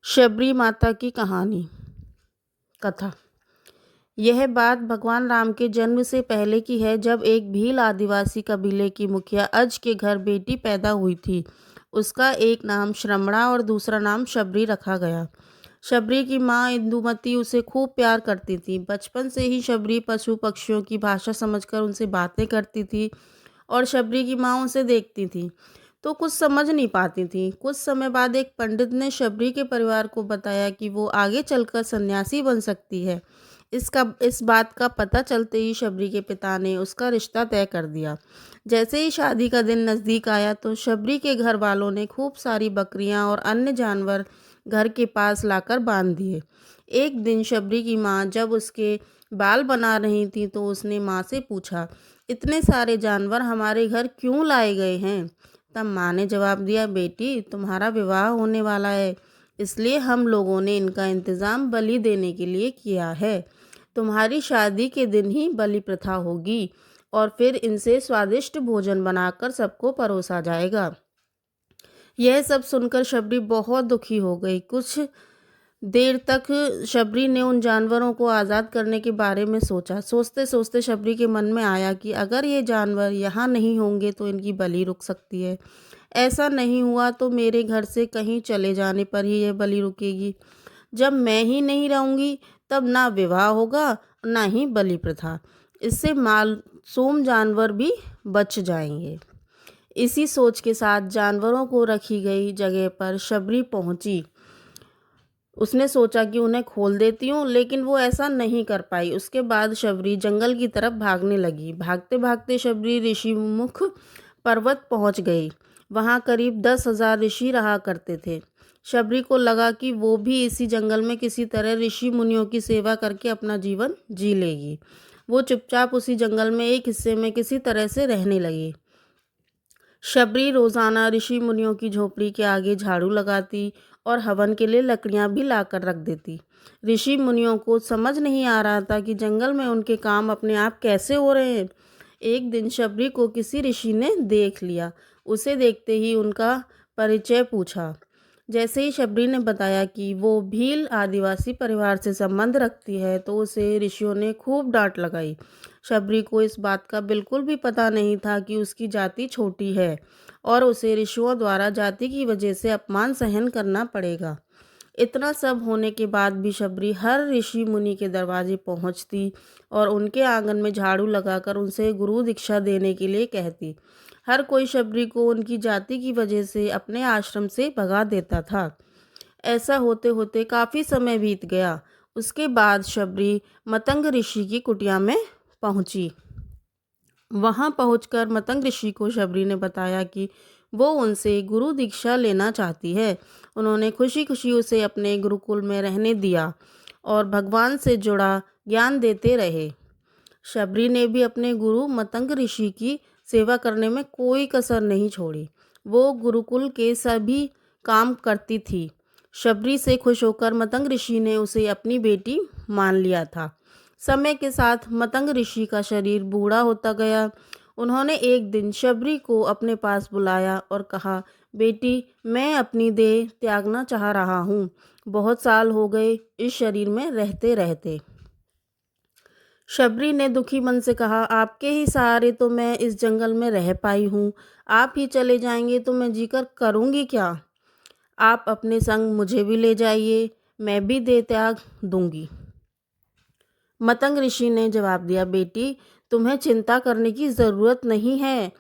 शबरी माता की कहानी कथा। यह बात भगवान राम के जन्म से पहले की है, जब एक भील आदिवासी कबीले की मुखिया अज के घर बेटी पैदा हुई थी। उसका एक नाम श्रमणा और दूसरा नाम शबरी रखा गया। शबरी की माँ इंदुमती उसे खूब प्यार करती थी। बचपन से ही शबरी पशु पक्षियों की भाषा समझकर उनसे बातें करती थी और शबरी की माँ उसे देखती थी तो कुछ समझ नहीं पाती थी। कुछ समय बाद एक पंडित ने शबरी के परिवार को बताया कि वो आगे चलकर सन्यासी बन सकती है। इस बात का पता चलते ही शबरी के पिता ने उसका रिश्ता तय कर दिया। जैसे ही शादी का दिन नज़दीक आया तो शबरी के घर वालों ने खूब सारी बकरियां और अन्य जानवर घर के पास लाकर बांध दिए। एक दिन शबरी की माँ जब उसके बाल बना रही थी तो उसने माँ से पूछा, इतने सारे जानवर हमारे घर क्यों लाए गए हैं? तब माँ ने जवाब दिया, बेटी तुम्हारा विवाह होने वाला है, इसलिए हम लोगों ने इनका इंतज़ाम बलि देने के लिए किया है। तुम्हारी शादी के दिन ही बलि प्रथा होगी और फिर इनसे स्वादिष्ट भोजन बनाकर सबको परोसा जाएगा। यह सब सुनकर शबरी बहुत दुखी हो गई। कुछ देर तक शबरी ने उन जानवरों को आज़ाद करने के बारे में सोचा। सोचते सोचते शबरी के मन में आया कि अगर ये जानवर यहाँ नहीं होंगे तो इनकी बलि रुक सकती है। ऐसा नहीं हुआ तो मेरे घर से कहीं चले जाने पर ही यह बलि रुकेगी। जब मैं ही नहीं रहूँगी तब ना विवाह होगा ना ही बलि प्रथा। इससे मासूम जानवर भी बच जाएंगे। इसी सोच के साथ जानवरों को रखी गई जगह पर शबरी पहुंची। उसने सोचा कि उन्हें खोल देती हूँ, लेकिन वो ऐसा नहीं कर पाई। उसके बाद शबरी जंगल की तरफ भागने लगी। भागते भागते शबरी ऋषिमुख पर्वत पहुँच गई। वहाँ करीब 10,000 ऋषि रहा करते थे। शबरी को लगा कि वो भी इसी जंगल में किसी तरह ऋषि मुनियों की सेवा करके अपना जीवन जी लेगी। वो चुपचाप उसी जंगल में एक हिस्से में किसी तरह से रहने लगी। शबरी रोजाना ऋषि मुनियों की झोपड़ी के आगे झाड़ू लगाती और हवन के लिए लकड़ियां भी लाकर रख देती। ऋषि मुनियों को समझ नहीं आ रहा था कि जंगल में उनके काम अपने आप कैसे हो रहे हैं। एक दिन शबरी को किसी ऋषि ने देख लिया। उसे देखते ही उनका परिचय पूछा। जैसे ही शबरी ने बताया कि वो भील आदिवासी परिवार से संबंध रखती है तो उसे ऋषियों ने खूब डांट लगाई। शबरी को इस बात का बिल्कुल भी पता नहीं था कि उसकी जाति छोटी है और उसे ऋषियों द्वारा जाति की वजह से अपमान सहन करना पड़ेगा। इतना सब होने के बाद भी शबरी हर ऋषि मुनि के दरवाजे पहुंचती और उनके आंगन में झाड़ू लगाकर उनसे गुरु दीक्षा देने के लिए कहती। हर कोई शबरी को उनकी जाति की वजह से अपने आश्रम से भगा देता था। ऐसा होते होते काफ़ी समय बीत गया। उसके बाद शबरी मतंग ऋषि की कुटिया में पहुंची। वहां पहुंचकर मतंग ऋषि को शबरी ने बताया कि वो उनसे गुरु दीक्षा लेना चाहती है। उन्होंने खुशी खुशी उसे अपने गुरुकुल में रहने दिया और भगवान से जुड़ा ज्ञान देते रहे। शबरी ने भी अपने गुरु मतंग ऋषि की सेवा करने में कोई कसर नहीं छोड़ी। वो गुरुकुल के सभी काम करती थी। शबरी से खुश होकर मतंग ऋषि ने उसे अपनी बेटी मान लिया था। समय के साथ मतंग ऋषि का शरीर बूढ़ा होता गया। उन्होंने एक दिन शबरी को अपने पास बुलाया और कहा, बेटी मैं अपनी देह त्यागना चाह रहा हूँ। बहुत साल हो गए इस शरीर में रहते रहते। शबरी ने दुखी मन से कहा, आपके ही सहारे तो मैं इस जंगल में रह पाई हूँ। आप ही चले जाएंगे तो मैं जीकर करूँगी क्या? आप अपने संग मुझे भी ले जाइए, मैं भी देह त्याग दूंगी। मतंग ऋषि ने जवाब दिया, बेटी तुम्हें चिंता करने की ज़रूरत नहीं है।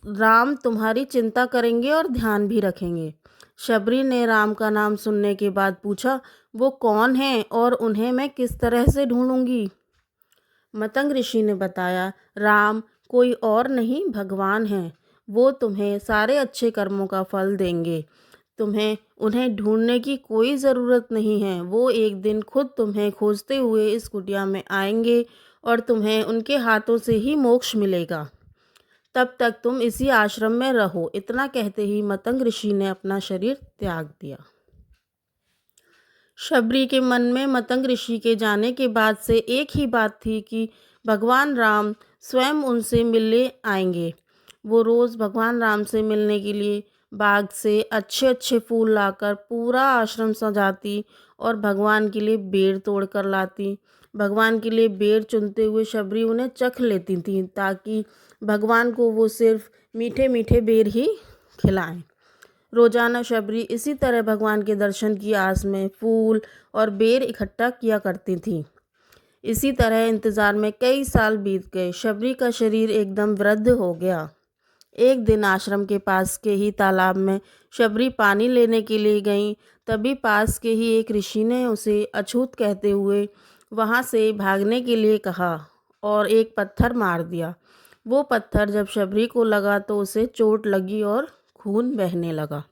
राम तुम्हारी चिंता करेंगे और ध्यान भी रखेंगे। शबरी ने राम का नाम सुनने के बाद पूछा, वो कौन है और उन्हें मैं किस तरह से ढूंढूंगी? मतंग ऋषि ने बताया, राम कोई और नहीं भगवान है। वो तुम्हें सारे अच्छे कर्मों का फल देंगे। तुम्हें उन्हें ढूंढने की कोई ज़रूरत नहीं है। वो एक दिन खुद तुम्हें खोजते हुए इस कुटिया में आएंगे और तुम्हें उनके हाथों से ही मोक्ष मिलेगा। तब तक तुम इसी आश्रम में रहो। इतना कहते ही मतंग ऋषि ने अपना शरीर त्याग दिया। शबरी के मन में मतंग ऋषि के जाने के बाद से एक ही बात थी कि भगवान राम स्वयं उनसे मिलने आएंगे। वो रोज़ भगवान राम से मिलने के लिए बाग से अच्छे अच्छे फूल लाकर पूरा आश्रम सजाती और भगवान के लिए बेर तोड़ कर लाती। भगवान के लिए बेर चुनते हुए शबरी उन्हें चख लेती थी ताकि भगवान को वो सिर्फ मीठे मीठे बेर ही खिलाएं। रोजाना शबरी इसी तरह भगवान के दर्शन की आस में फूल और बेर इकट्ठा किया करती थी। इसी तरह इंतजार में कई साल बीत गए। शबरी का शरीर एकदम वृद्ध हो गया। एक दिन आश्रम के पास के ही तालाब में शबरी पानी लेने के लिए गई। तभी पास के ही एक ऋषि ने उसे अछूत कहते हुए वहां से भागने के लिए कहा और एक पत्थर मार दिया। वो पत्थर जब शबरी को लगा तो उसे चोट लगी और खून बहने लगा।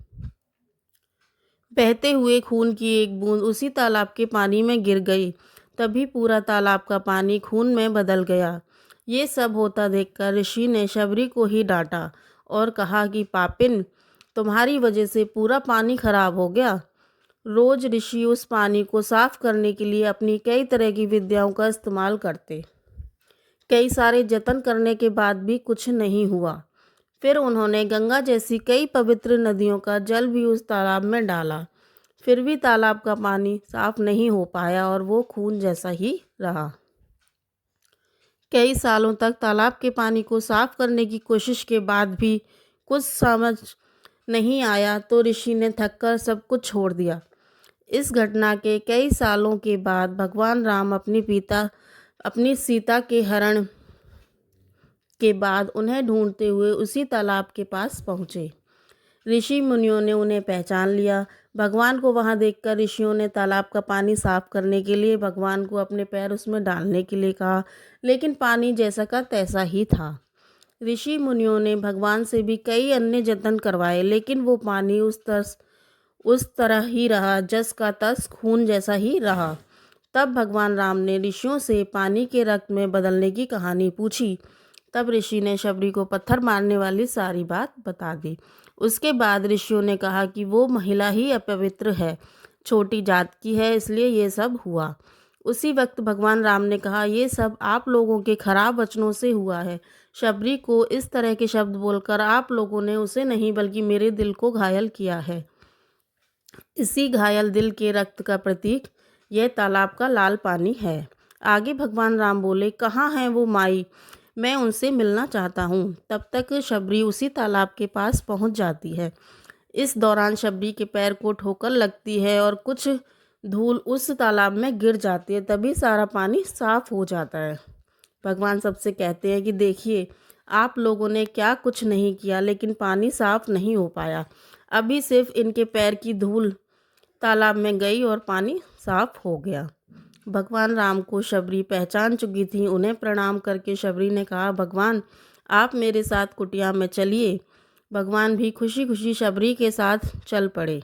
बहते हुए खून की एक बूंद उसी तालाब के पानी में गिर गई। तभी पूरा तालाब का पानी खून में बदल गया। ये सब होता देखकर ऋषि ने शबरी को ही डांटा और कहा कि पापिन, तुम्हारी वजह से पूरा पानी खराब हो गया। रोज ऋषि उस पानी को साफ करने के लिए अपनी कई तरह की विद्याओं का इस्तेमाल करते। कई सारे जतन करने के बाद भी कुछ नहीं हुआ। फिर उन्होंने गंगा जैसी कई पवित्र नदियों का जल भी उस तालाब में डाला। फिर भी तालाब का पानी साफ नहीं हो पाया और वो खून जैसा ही रहा। कई सालों तक तालाब के पानी को साफ करने की कोशिश के बाद भी कुछ समझ नहीं आया तो ऋषि ने थककर सब कुछ छोड़ दिया। इस घटना के कई सालों के बाद भगवान राम अपनी सीता के हरण के बाद उन्हें ढूंढते हुए उसी तालाब के पास पहुँचे। ऋषि मुनियों ने उन्हें पहचान लिया। भगवान को वहां देखकर ऋषियों ने तालाब का पानी साफ करने के लिए भगवान को अपने पैर उसमें डालने के लिए कहा, लेकिन पानी जैसा का तैसा ही था। ऋषि मुनियों ने भगवान से भी कई अन्य जतन करवाए, लेकिन वो पानी उस तरह ही रहा, जस का तस खून जैसा ही रहा। तब भगवान राम ने ऋषियों से पानी के रक्त में बदलने की कहानी पूछी। तब ऋषि ने शबरी को पत्थर मारने वाली सारी बात बता दी। उसके बाद ऋषियों ने कहा कि वो महिला ही अपवित्र है, छोटी जात की है, इसलिए ये सब हुआ। उसी वक्त भगवान राम ने कहा, ये सब आप लोगों के खराब वचनों से हुआ है। शबरी को इस तरह के शब्द बोलकर आप लोगों ने उसे नहीं बल्कि मेरे दिल को घायल किया है। इसी घायल दिल के रक्त का प्रतीक यह तालाब का लाल पानी है। आगे भगवान राम बोले, कहाँ है वो माई, मैं उनसे मिलना चाहता हूँ। तब तक शबरी उसी तालाब के पास पहुँच जाती है। इस दौरान शबरी के पैर को ठोकर लगती है और कुछ धूल उस तालाब में गिर जाती है। तभी सारा पानी साफ हो जाता है। भगवान सबसे कहते हैं कि देखिए, आप लोगों ने क्या कुछ नहीं किया, लेकिन पानी साफ नहीं हो पाया। अभी सिर्फ इनके पैर की धूल तालाब में गई और पानी साफ हो गया। भगवान राम को शबरी पहचान चुकी थी। उन्हें प्रणाम करके शबरी ने कहा, भगवान आप मेरे साथ कुटिया में चलिए। भगवान भी खुशी खुशी शबरी के साथ चल पड़े।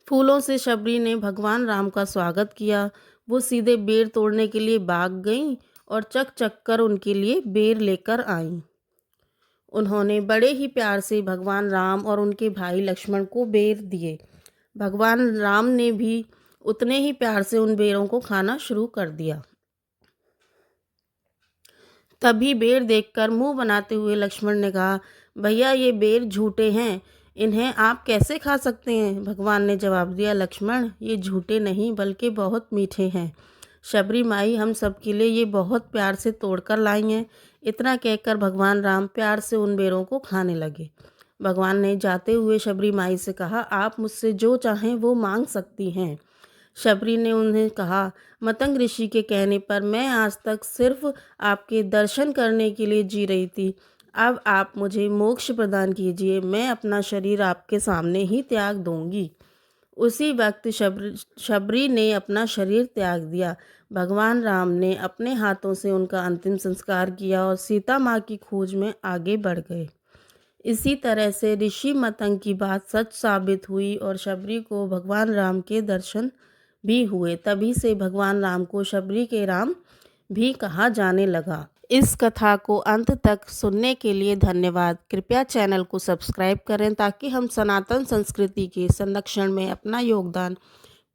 फूलों से शबरी ने भगवान राम का स्वागत किया। वो सीधे बेर तोड़ने के लिए बाग गईं और चक चक कर उनके लिए बेर लेकर आईं। उन्होंने बड़े ही प्यार से भगवान राम और उनके भाई लक्ष्मण को बेर दिए। भगवान राम ने भी उतने ही प्यार से उन बेरों को खाना शुरू कर दिया। तभी बेर देखकर मुंह बनाते हुए लक्ष्मण ने कहा, भैया ये बेर झूठे हैं, इन्हें आप कैसे खा सकते हैं? भगवान ने जवाब दिया, लक्ष्मण ये झूठे नहीं बल्कि बहुत मीठे हैं। शबरी माई हम सब के लिए ये बहुत प्यार से तोड़कर लाई हैं। इतना कहकर भगवान राम प्यार से उन बेरों को खाने लगे। भगवान ने जाते हुए शबरी माई से कहा, आप मुझसे जो चाहें वो मांग सकती हैं। शबरी ने उन्हें कहा, मतंग ऋषि के कहने पर मैं आज तक सिर्फ आपके दर्शन करने के लिए जी रही थी। अब आप मुझे मोक्ष प्रदान कीजिए, मैं अपना शरीर आपके सामने ही त्याग दूंगी। उसी वक्त शबरी ने अपना शरीर त्याग दिया। भगवान राम ने अपने हाथों से उनका अंतिम संस्कार किया और सीता माँ की खोज में आगे बढ़ गए। इसी तरह से ऋषि मतंग की बात सच साबित हुई और शबरी को भगवान राम के दर्शन भी हुए। तभी से भगवान राम को शबरी के राम भी कहा जाने लगा। इस कथा को अंत तक सुनने के लिए धन्यवाद। कृपया चैनल को सब्सक्राइब करें ताकि हम सनातन संस्कृति के संरक्षण में अपना योगदान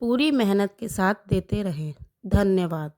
पूरी मेहनत के साथ देते रहें। धन्यवाद।